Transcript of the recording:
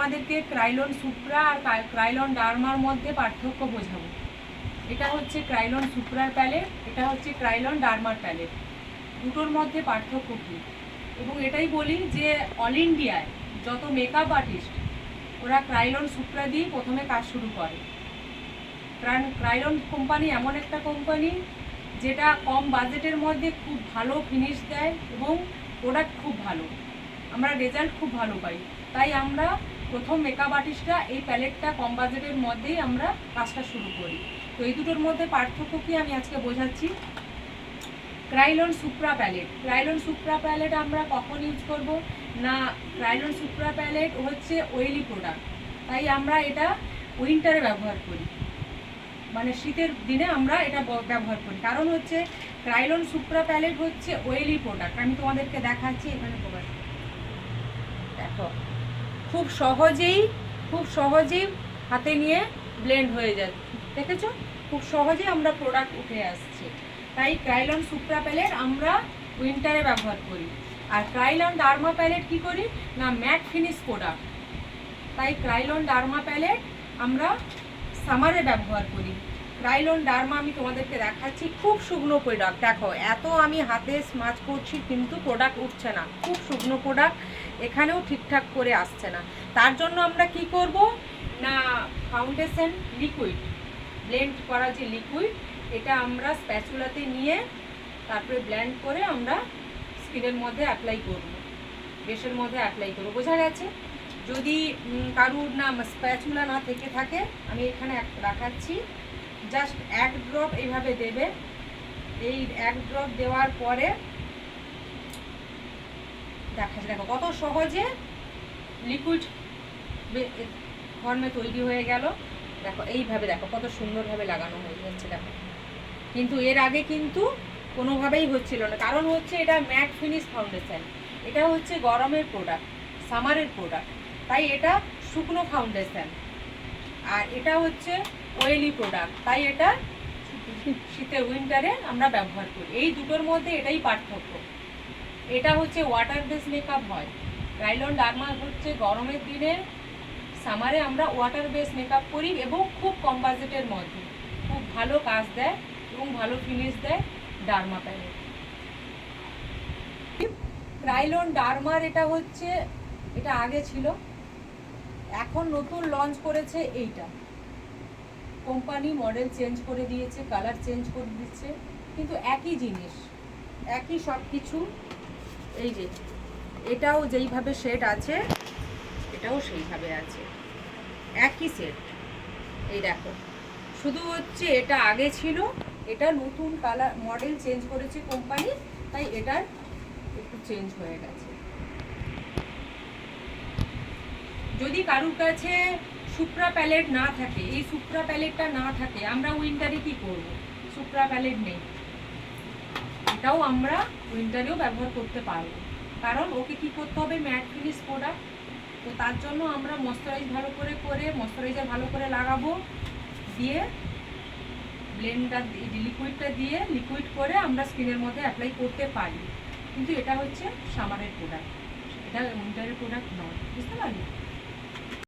তোমাদেরকে ক্রাইলন সুপ্রা আর ক্রাইলন ডার্মার মধ্যে পার্থক্য বোঝাবো। এটা হচ্ছে ক্রাইলন সুপ্রার প্যালেট, এটা হচ্ছে ক্রাইলন ডার্মার প্যালেট। দুটোর মধ্যে পার্থক্য কী, এবং এটাই বলি যে অল ইন্ডিয়ায় যত মেকআপ আর্টিস্ট ওরা ক্রাইলন সুপ্রা দিয়ে প্রথমে কাজ শুরু করে। কারণ ক্রাইলন কোম্পানি এমন একটা কোম্পানি যেটা কম বাজেটের মধ্যে খুব ভালো ফিনিশ দেয় এবং প্রোডাক্ট খুব ভালো, আমরা রেজাল্ট খুব ভালো পাই। তাই আমরা প্রথম মেকআপ আর্টিস্টরা এই প্যালেটটা কম বাজেটের মধ্যেই আমরা কাজটা শুরু করি। তো এই দুটোর মধ্যে পার্থক্য কি আমি আজকে বোঝাচ্ছি। ক্রাইলন সুপ্রা প্যালেট, ক্রাইলন সুপ্রা প্যালেট আমরা কখন ইউজ করব না, ক্রাইলন সুপ্রা প্যালেট হচ্ছে অয়েলি প্রোডাক্ট, তাই আমরা এটা উইন্টারে ব্যবহার করি, মানে শীতের দিনে আমরা এটা ব্যবহার করি। কারণ হচ্ছে ক্রাইলন সুপ্রা প্যালেট হচ্ছে অয়েলি প্রোডাক্ট। আমি তোমাদেরকে দেখাচ্ছি, এখানে প্রোডাক্ট দেখো, খুব সহজেই হাতে নিয়ে ব্লেন্ড হয়ে যাচ্ছে, দেখেছো খুব সহজেই আমরা প্রোডাক্ট উঠে আসছে। তাই ক্রাইলন সুপ্রা প্যালেট আমরা উইন্টারে ব্যবহার করি। আর ক্রাইলন ডার্মা প্যালেট কি করি না, ম্যাট ফিনিশ প্রোডাক্ট, তাই ক্রাইলন ডার্মা প্যালেট আমরা সামারে ব্যবহার করি। ক্রাইলন ডার্মা আমি তোমাদেরকে দেখাচ্ছি, খুব শুকনো প্রোডাক্ট। দেখো এত আমি হাতে স্মাচ করছি কিন্তু প্রোডাক্ট উঠছে না, খুব শুকনো প্রোডাক্ট, এখানেও ঠিকঠাক করে আসছে না। তার জন্য আমরা কি করব না, ফাউন্ডেশন লিকুইড, ব্লেন্ড করা যে লিকুইড, এটা আমরা স্প্যাচুলাতে নিয়ে তারপরে ব্লেন্ড করে আমরা স্কিনের মধ্যে অ্যাপ্লাই করব, বেসের মধ্যে অ্যাপ্লাই করব। বোঝা গেছে? যদি কারুর না স্প্যাচুলা না থেকে থাকে, আমি এখানে দেখাচ্ছি, জাস্ট এক ড্রপ এইভাবে দেবে। এই এক ড্রপ দেওয়ার পরে দেখো কত সহজে লিকুইড ফর্মে তৈরি হয়ে গেল। দেখো এইভাবে, দেখো কত সুন্দরভাবে লাগানো হয়ে যাচ্ছে। দেখো কিন্তু এর আগে কিন্তু কোনোভাবেই হচ্ছিল না, কারণ হচ্ছে এটা ম্যাট ফিনিশ ফাউন্ডেশন, এটা হচ্ছে গরমের প্রোডাক্ট, সামারের প্রোডাক্ট, তাই এটা শুকনো ফাউন্ডেশন। আর এটা হচ্ছে অয়েলি প্রোডাক্ট, তাই এটা শীতে উইন্টারে আমরা ব্যবহার করি। এই দুটোর মধ্যে এটাই পার্থক্য। এটা হচ্ছে ওয়াটার বেস মেকআপ হয়, ক্রাইলন ডার্মা হচ্ছে গরমের দিনে, সামারে আমরা ওয়াটার বেস মেকআপ করি এবং খুব কম বাজেটের মধ্যে খুব ভালো কাজ দেয় এবং ভালো ফিনিশ দেয় ডার্মা প্যালেট। ক্রাইলন ডার্মার এটা হচ্ছে, এটা আগে ছিল, এখন নতুন লঞ্চ করেছে এইটা, কোম্পানি মডেল চেঞ্জ করে দিয়েছে, কালার চেঞ্জ করে দিচ্ছে, কিন্তু একই জিনিস, একই সব কিছু। এই যে এটাও যেইভাবে শেড আছে এটাও সেইভাবে আছে, একই সেট। এই দেখো, শুধু হচ্ছে এটা আগে ছিল, এটা নতুন কালার মডেল চেঞ্জ করেছে কোম্পানি, তাই এটার একটু চেঞ্জ হয়ে গেছে। যদি কারুর কাছে সুপ্রা প্যালেট না থাকে, এই সুপ্রা প্যালেটটা না থাকে, আমরা উইন্টারে কি করব, সুপ্রা প্যালেট নেই, এটাও আমরা উইন্টারেও ব্যবহার করতে পারবো। কারণ ওকে কি করতে হবে, ম্যাট ফিনিশ প্রোডাক্ট, তো তার জন্য আমরা ময়শ্চারাইজার ভালো করে লাগাবো, দিয়ে ব্লেন্ডার লিকুইডটা দিয়ে লিকুইড করে আমরা স্কিনের মধ্যে অ্যাপ্লাই করতে পারি। কিন্তু এটা হচ্ছে সামারের প্রোডাক্ট, এটা উইন্টারের প্রোডাক্ট নয়, বুঝতে পারলি?